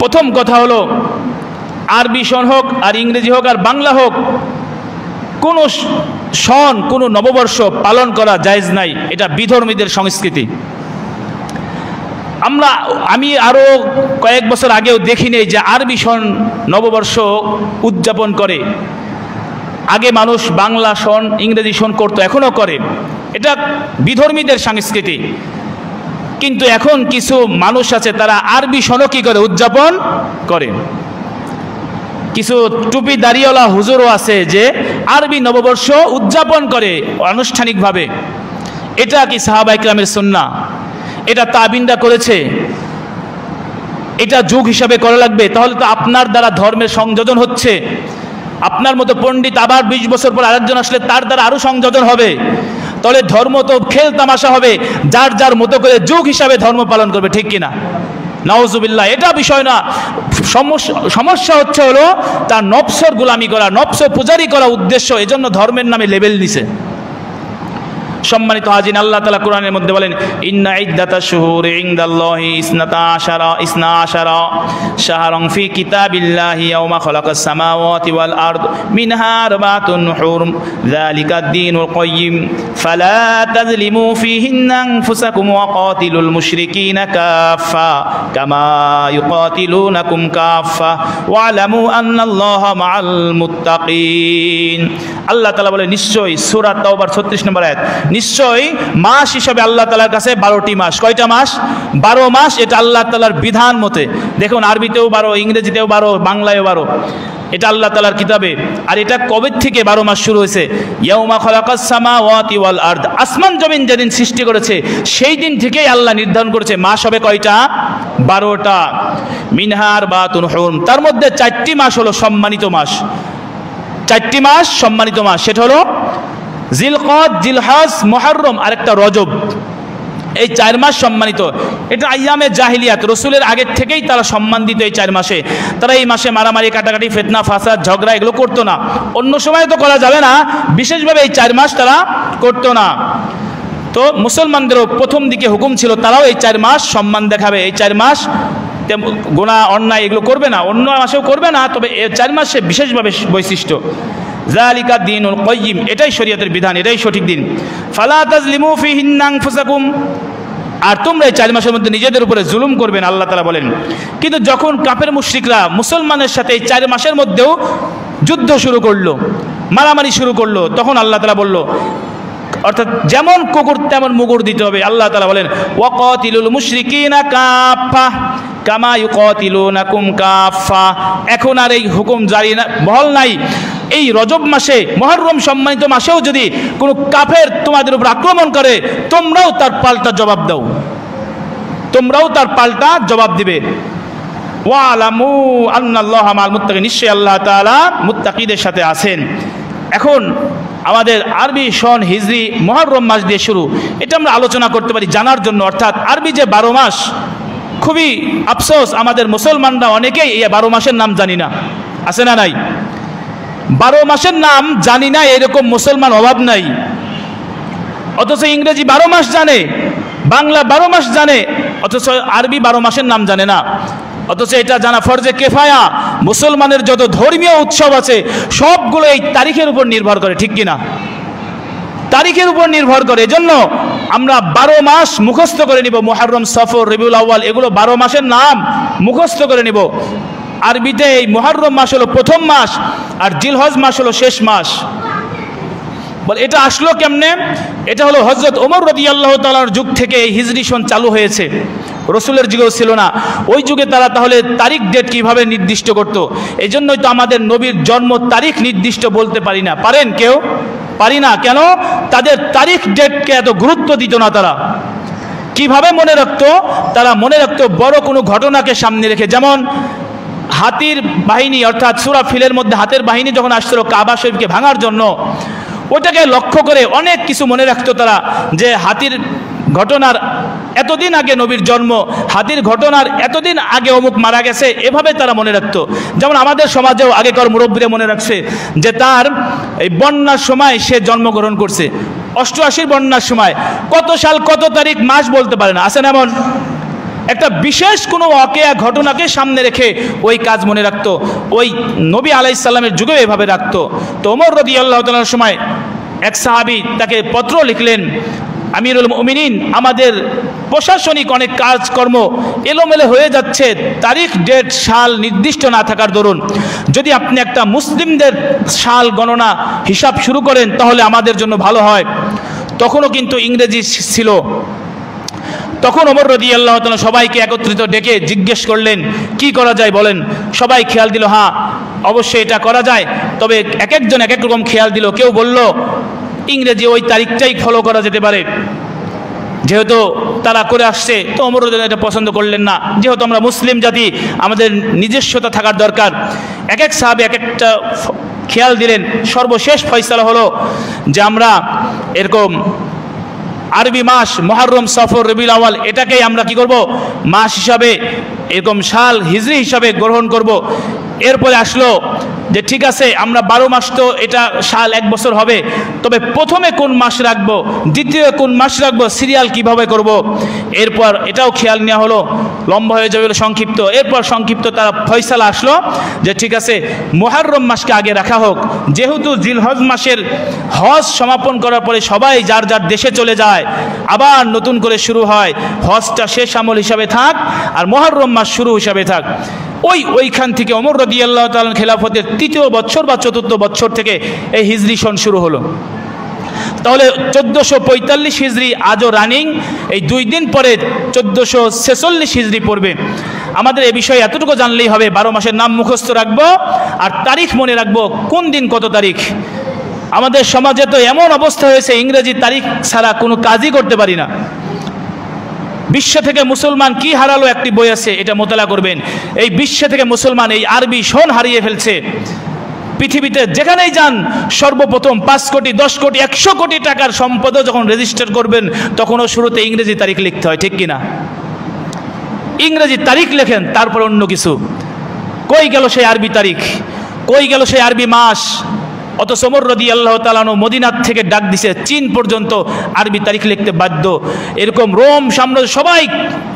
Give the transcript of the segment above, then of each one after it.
প্রথম কথা হলো, আরবি সন হোক আর ইংরেজি হোক আর বাংলা হোক, কোনো সন কোনো নববর্ষ পালন করা জায়েজ নাই। এটা বিধর্মীদের সংস্কৃতি। আমি আরও কয়েক বছর আগেও দেখিনি যে আরবি সন নববর্ষ উদযাপন করে। আগে মানুষ বাংলা সন ইংরেজি সন করতো, এখনও করে। এটা বিধর্মীদের সংস্কৃতি। কিন্তু এখন কিছু মানুষ আছে তারা আরবি সনও কি করে উদযাপন করে। কিছু টুপি দাড়িওয়ালা হুজুরও আছে যে আরবি নববর্ষ উদযাপন করে আনুষ্ঠানিকভাবে। এটা কি সাহাবায়ে কেরামের সুন্নাহ? এটা তাবিনরা করেছে, এটা যুগ হিসাবে করা লাগবে? তাহলে তো আপনার দ্বারা ধর্মের সংযোজন হচ্ছে। আপনার মতো পণ্ডিত আবার 20 বছর পর আরেকজন আসলে তার দ্বারা আরো সংযোজন হবে। তাহলে ধর্ম তো খেল তামাশা হবে, যার যার মতো করে যুগ হিসাবে ধর্ম পালন করবে, ঠিক কিনা? নাউজুবিল্লাহ, এটা বিষয় না। সমস্যা হচ্ছে হলো তার নফসের গোলামি করা, নফস পূজারি করা উদ্দেশ্য, এজন্য ধর্মের নামে লেবেল দিছে। সম্মানিত হাজির, আল্লাহ তাআলা কোরআনের মধ্যে বলেন, ইন্না ইদ্দাতাশ শুহুরি ইনদাল্লাহি ইসনাতা আশারা শাহরান ফি কিতাবিল্লাহি ইয়াওমা খালাকাস সামাওয়াতি ওয়াল আরদ মিনহা আরবাতুন হুরুম যালিকা দ্বীনুল কাইয়্যিম ফালা তাযলিমু ফীহিন্না আনফুসাকুম ওয়া কাতিলুল মুশরিকিনা কাফা কামা ইউকাতিলুনাকুম কাফা ওয়ালামু আন্নাল্লাহা মাআল মুত্তাকিন। আল্লাহ তাআলা বলে, নিশ্চয়ই, সূরা তাওবার 36 নম্বর আয়াত, নিশ্চয়ই মাস হিসাবে আল্লাহ তাআলার কাছে 12টি মাস। কয়টা মাস? 12 মাস। এটা আল্লাহ তাআলার বিধান মতে। দেখুন, আরবিতেও 12, ইংরেজিতেও 12, বাংলায়ও 12। এটা আল্লাহ তাআলার কিতাবে। আর এটা কবে থেকে 12 মাস শুরু হয়েছে? ইয়াউমা খালাকাস সামাওয়াতি ওয়াল আরদ, আসমান জমিন যেদিন সৃষ্টি করেছে সেই দিন থেকেই আল্লাহ নির্ধারণ করেছে মাস হবে কয়টা? 12টা। মিনহা আরবাতুন হুরুম, তার মধ্যে 4টি মাস হলো সম্মানিত মাস। 4টি মাস সম্মানিত মাস, সেটা হলো জিলকদ, জিলহজ, মুহররম আর একটা রজব। এই 4 মাস সম্মানিত। এটা আইয়ামে জাহিলিয়াত, রসুলের আগের থেকেই তারা সম্মান দিত এই 4 মাসে। তারা এই মাসে মারামারি, কাটাকাটি, ফিতনা, ফাসাদ, ঝগড়া এগুলো করতো না। অন্য সময় তো করা যাবে না, বিশেষভাবে এই 4 মাস তারা করতো না। তো মুসলমানদেরও প্রথম দিকে হুকুম ছিল তারাও এই 4 মাস সম্মান দেখাবে। এই 4 মাস গুনাহ, অন্যায় এগুলো করবে না, অন্য মাসেও করবে না, তবে এই 4 মাসে বিশেষভাবে বৈশিষ্ট্য। যালিকা দ্বীনুল কাইয়্যিম, এটাই শরীয়তের বিধান, এটাই সঠিক দিন। ফালা তাযলিমু ফীহিন্না আনফুসাকুম, আর তোমরা এই 4 মাসের মধ্যে নিজেদের উপরে জুলুম করবে না, আল্লাহ তাআলা বলেন। কিন্তু যখন কাফের মুশরিকরা মুসলমানের সাথে এই 4 মাসের মধ্যেও যুদ্ধ শুরু করলো, মারামারি শুরু করলো, তখন আল্লাহ তাআলা বলল, অর্থাৎ যেমন কুকুর তেমন মুগুর দিতে হবে। আল্লাহ তাআলা বলেন, ওয়াকাতিলুল মুশরিকিনা কাফা কামা ইউকাতিলুনাকুম কাফা। এখন আর এই হুকুম জারি না, বহাল নাই। এই রজব মাসে, মুহররম সম্মানিত মাসেও যদি কোনো কাফের তোমাদের উপর আক্রমণ করে, তোমরাও তার পাল্টা জবাব দাও, তোমরাও তার পাল্টা জবাব দিবে। ওয়ালামু আন্নাল্লাহা মাআল মুত্তাকিন, নিশ্চয়ই আল্লাহ তাআলা মুত্তাকিদের সাথে আছেন। এখন আমাদের আরবি সন হিজরি মুহররম মাস দিয়ে শুরু, এটা আমরা আলোচনা করতে পারি জানার জন্য। অর্থাৎ আরবি যে 12 মাস, খুবই আফসোস আমাদের মুসলমানরা অনেকেই এই 12 মাসের নাম জানি না। আছে না নাই? 12 মাসের নাম জানি না এরকম মুসলমান অভাব নাই। অথচ ইংরেজি 12 মাস জানে, বাংলা 12 মাস জানে, অথচ আরবি 12 মাসের নাম জানে না। অথচ এটা জানা ফরজে কেফায়া। মুসলমানের যত ধর্মীয় উৎসব আছে সবগুলো এই তারিখের উপর নির্ভর করে, ঠিক কিনা? তারিখের উপর নির্ভর করে। এজন্য আমরা 12 মাস মুখস্থ করে নিব। মুহররম, সফর, রবিউল আউয়াল, এগুলো 12 মাসের নাম মুখস্থ করে নিব। আরবিতে এই মুহররম মাস হলো প্রথম মাস, আর জিলহজ মাস হলো শেষ মাস। বল, এটা আসলো কেমনে? এটা হলো হযরত ওমর রাদিয়াল্লাহু তাআলার যুগ থেকে এই হিজরি সন চালু হয়েছে, রসুলের যুগেও ছিল না। ওই যুগে তারা তাহলে তারিখ ডেট কিভাবে নির্দিষ্ট করত? এই জন্যই তো আমাদের নবীর জন্ম তারিখ নির্দিষ্ট বলতে পারি না। পারেন কেউ? পারি না। কেন? তাদের তারিখ ডেটকে এত গুরুত্ব দিত না। তারা কিভাবে মনে রাখতো? তারা মনে রাখতো বড় কোনো ঘটনাকে সামনে রেখে। যেমন হাতির বাহিনী, অর্থাৎ সূরা ফিলের মধ্যে হাতের বাহিনী যখন আসছিল কাবা শরীফকে ভাঙার জন্য, ওটাকে লক্ষ্য করে অনেক কিছু মনে রাখতো তারা, যে হাতির ঘটনার এতদিন আগে নবীর জন্ম, হাতির ঘটনার এতদিন আগে অমুক মারা গেছে, এভাবে তারা মনে রাখতো। যেমন আমাদের সমাজেও আগেকার মুরব্বীরা মনে রাখছে যে তার এই বন্যার সময় সে জন্মগ্রহণ করছে, 88 বন্যার সময়। কত সাল, কত তারিখ, মাস বলতে পারে না। আছে না এমন? একটা বিশেষ কোনো ওয়াকিয়া ঘটনাকে সামনে রেখে ওই কাজ মনে রাখতো। ওই নবী আলাইহিস সালামের যুগেও এভাবে রাখতো। তো ওমর রাদিয়াল্লাহু তাআলার সময় এক সাহাবী তাকে পত্র লিখলেন, আমিরুল মুমিনিন, আমাদের প্রশাসনিক অনেক কাজকর্ম এলোমেলো হয়ে যাচ্ছে, তারিখ ডেট সাল নির্দিষ্ট না থাকার দরুন যদি আপনি একটা মুসলিমদের সাল গণনা হিসাব শুরু করেন তাহলে আমাদের জন্য ভালো হয়। তখনও কিন্তু ইংরেজি ছিল। তখন ওমর রাদিয়াল্লাহু তাআলা সবাইকে একত্রিত ডেকে জিজ্ঞেস করলেন, কি করা যায় বলেন? সবাই খেয়াল দিল, হ্যাঁ অবশ্যই এটা করা যায়। তবে এক একজন এক এক রকম খেয়াল দিল। কেউ বলল ইংরেজি ওই তারিখটাই ফলো করা যেতে পারে, যেহেতু তারা করে আসছে। তো ওমর রাদিয়াল্লাহু এটা পছন্দ করলেন না, যেহেতু আমরা মুসলিম জাতি, আমাদের নিজস্বতা থাকার দরকার। এক এক সাহাবী এক একটা খেয়াল দিলেন। সর্বশেষ ফয়সালা হলো যে আমরা এরকম আরবি মাস মুহররম, সফর, রবিউল আউয়াল এটাকেই আমরা কি করব, মাস হিসাবে, এরকম সাল হিজরি হিসাবে গ্রহণ করব। এরপরে আসলো যে ঠিক আছে আমরা 12 মাস, তো এটা সাল 1 বছর হবে, তবে প্রথমে কোন মাস রাখবো, দ্বিতীয় কোন মাস রাখবো, সিরিয়াল কিভাবে করব। এরপর এটাও খেয়াল নেওয়া হলো, লম্বা হয়ে যাবে সংক্ষিপ্ত। এরপর সংক্ষিপ্ত তারা ফয়সালা আসলো যে ঠিক আছে মুহররম মাসকে আগে রাখা হোক, যেহেতু জিলহজ মাসের হজ সমাপন করার পরে সবাই যার যার দেশে চলে যায়, আবার নতুন করে শুরু হয়। হজটা শেষ আমল হিসাবে থাক আর মুহররম মাস শুরু হিসাবে থাক। ওইখান থেকে ওমর রাদিয়াল্লাহু তাআলার খেলাফতের 3য় বছর বা 4র্থ বছর থেকে এই হিজরি সন শুরু হলো। তাহলে 1445 হিজরি আজও রানিং। এই 2 দিন পরে 1446 হিজরি পড়বে। আমাদের এই বিষয়ে এতটুকু জানলেই হবে, 12 মাসের নাম মুখস্থ রাখবো আর তারিখ মনে রাখবো, কোন দিন কত তারিখ। আমাদের সমাজে তো এমন অবস্থা হয়েছে, ইংরেজি তারিখ ছাড়া কোনো কাজই করতে পারি না। বিশ্ব থেকে মুসলমান কি হারালো, একটি বই আছে, এটা মোতালা করবেন। এই বিশ্ব থেকে মুসলমান এই আরবি সন হারিয়ে ফেলছে। পৃথিবীতে যেখানেই যান সর্বপ্রথম 5 কোটি 10 কোটি 100 কোটি টাকার সম্পদও যখন রেজিস্টার করবেন তখনও শুরুতে ইংরেজি তারিখ লিখতে হয়, ঠিক কিনা? ইংরেজি তারিখ লেখেন, তারপর অন্য কিছু। কই গেল সেই আরবি তারিখ, কই গেল সেই আরবি মাস? অথচ ওমর রাদিয়াল্লাহু তাআলা মদিনার থেকে ডাক দিছে, চীন পর্যন্ত আরবি তারিখ লিখতে বাধ্য। এরকম রোম সাম্রাজ্য সবাই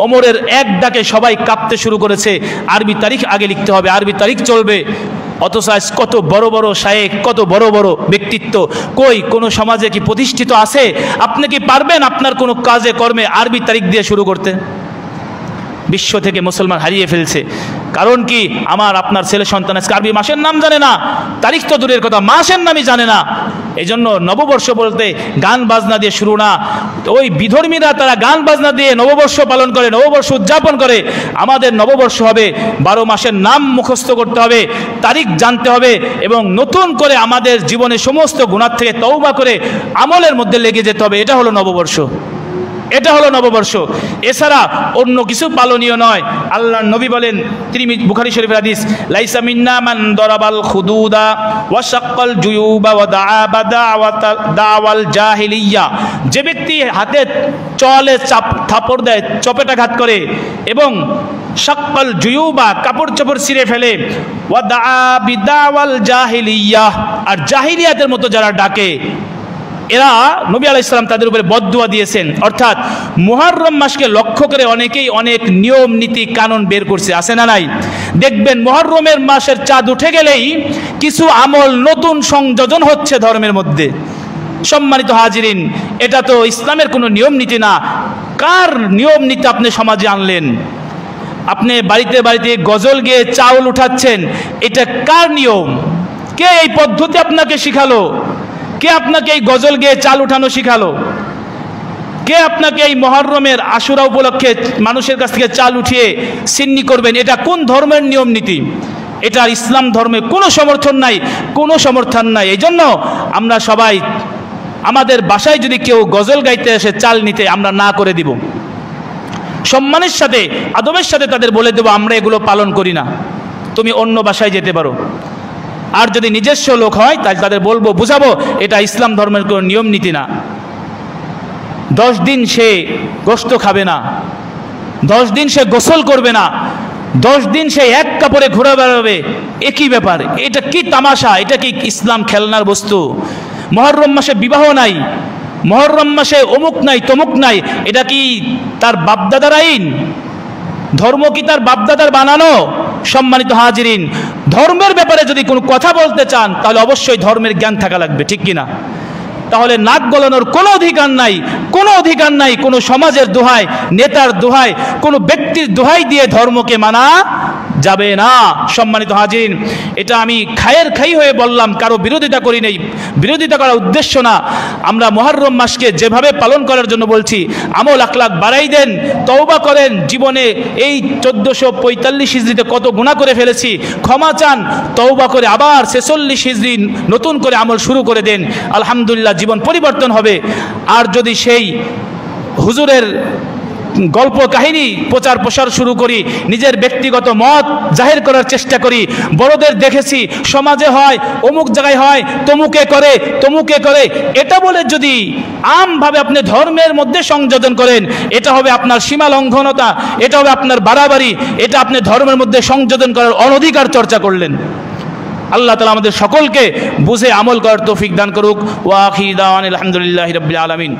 ওমরের এক ডাকে সবাই কাঁপতে শুরু করেছে, আরবি তারিখ আগে লিখতে হবে, আরবি তারিখ চলবে। অথচ আজ কত বড় বড় শায়েখ, কত বড় বড় ব্যক্তিত্ব, কই কোনো সমাজে কি প্রতিষ্ঠিত আছে? আপনি কি পারবেন আপনার কোনো কাজে কর্মে আরবি তারিখ দিয়ে শুরু করতে? বিশ্ব থেকে মুসলমান হারিয়ে ফেলছে। কারণ কি? আমার আপনার ছেলে সন্তান আজকে আরবি মাসের নাম জানে না, তারিখ তো দূরের কথা, মাসের নামই জানে না। এই জন্য নববর্ষ বলতে গান বাজনা দিয়ে শুরু না। ওই বিধর্মীরা তারা গান বাজনা দিয়ে নববর্ষ পালন করে, নববর্ষ উদযাপন করে। আমাদের নববর্ষ হবে 12 মাসের নাম মুখস্থ করতে হবে, তারিখ জানতে হবে এবং নতুন করে আমাদের জীবনে সমস্ত গুনাহ থেকে তওবা করে আমলের মধ্যে লেগে যেতে হবে। এটা হলো নববর্ষ, এটা হলো নববর্ষ। এছাড়া অন্য কিছু পালনীয় নয়। আল্লাহর নবী বলেন, তিরমিজি বুখারী শরীফের হাদিস, লাইসা মিন্না মান দারাবাল খুদুদা ওয়া শাক্কাল জুয়ুবা ওয়া দাওয়াল জাহিলিয়া। যে ব্যক্তি হাতে চলে থাপড় দেয়, চপেটাঘাত করে এবং শাক্কাল জুয়ুবা কাপড় চোপড় ছিঁড়ে ফেলে, ওয়া দাওয়াল জাহিলিয়া আর জাহিলিয়াতের মতো যারা ডাকে, এরা নবী আলাইহিস সালাম তাদের উপরে বদদুয়া দিয়েছেন। অর্থাৎ মুহররম মাসকে লক্ষ্য করে অনেকেই অনেক নিয়ম নীতি কানুন বের করছে, আছে না নাই? দেখবেন মুহররমের মাসের চাঁদ উঠে গেলেই কিছু আমল নতুন সংযোজন হচ্ছে ধর্মের মধ্যে। সম্মানিত হাজিরিন, এটা তো ইসলামের কোনো নিয়ম নীতি না। কার নিয়ম নীতি আপনি সমাজে আনলেন? আপনি বাড়িতে বাড়িতে গজল গেয়ে চাউল উঠাচ্ছেন, এটা কার নিয়ম? কে এই পদ্ধতি আপনাকে শিখালো? কে আপনাকে এই গজল গেয়ে চাল উঠানো শিখালো? কে আপনাকে এই মুহররমের আশুরা উপলক্ষে মানুষের কাছ থেকে চাল উঠিয়ে সিন্নি করবেন? এটা কোন ধর্মের নিয়ম নীতি? এটা ইসলাম ধর্মে কোনো সমর্থন নাই, কোনো সমর্থন নাই। এই জন্য আমরা সবাই আমাদের বাসায় যদি কেউ গজল গাইতে আসে চাল নিতে, আমরা না করে দিব। সম্মানের সাথে আদবের সাথে তাদের বলে দেব, আমরা এগুলো পালন করি না, তুমি অন্য বাসায় যেতে পারো। আর যদি নিজস্ব লোক হয় তাহলে তাদের বলবো, বুঝাবো, এটা ইসলাম ধর্মের কোনো নিয়ম নীতি না। 10 দিন সে গোশত খাবে না, 10 দিন সে গোসল করবে না, 10 দিন সে এক কাপড়ে ঘুরে বেড়াবে। একই ব্যাপার, এটা কি তামাশা? এটা কি ইসলাম খেলনার বস্তু? মুহররম মাসে বিবাহ নাই, মুহররম মাসে অমুক নাই তমুক নাই, এটা কি তার বাপদাদার আইন? ধর্ম কি তার বাপদাদার বানানো? সম্মানিত হাজিরিন, ধর্মের ব্যাপারে যদি কোনো কথা বলতে চান তাহলে অবশ্যই ধর্মের জ্ঞান থাকা লাগবে, ঠিক কিনা? তাহলে নাক গলানোর কোনো অধিকার নাই, কোনো অধিকার নাই কোনো সমাজের দোহাই, নেতার দোহাই, কোনো ব্যক্তির দোহাই দিয়ে ধর্মকে মানা যাবে না। সম্মানিত হাজিরিন, এটা আমি খায়ের খাই হয়ে বললাম, কারো বিরোধিতা করি নেই, বিরোধিতা করার উদ্দেশ্য না। আমরা মুহররম মাসকে যেভাবে পালন করার জন্য বলছি, আমল আখলাক বাড়াই দেন, তওবা করেন। জীবনে এই 1445 হিজরিতে কত গুনাহ করে ফেলেছি, ক্ষমা চান, তওবা করে আবার 46 হিজরি নতুন করে আমল শুরু করে দেন, আলহামদুলিল্লাহ জীবন পরিবর্তন হবে। আর যদি সেই হুজুরের গল্প কাহিনী প্রচার প্রসার শুরু করি, নিজের ব্যক্তিগত মত জাহির করার চেষ্টা করি, বড়দের দেখেছি সমাজে হয়, অমুক জায়গায় হয়, তমুকে করে, এটা বলে যদি আমভাবে আপনি ধর্মের মধ্যে সংযোজন করেন, এটা হবে আপনার সীমা লঙ্ঘনতা, এটা হবে আপনার বাড়াবাড়ি, এটা আপনি ধর্মের মধ্যে সংযোজন করার অনধিকার চর্চা করলেন। আল্লাহ তাআলা আমাদের সকলকে বুঝে আমল করার তৌফিক দান করুক। ওয়া আখিরু দাওয়ানা আলহামদুলিল্লাহি রাব্বিল আলামিন।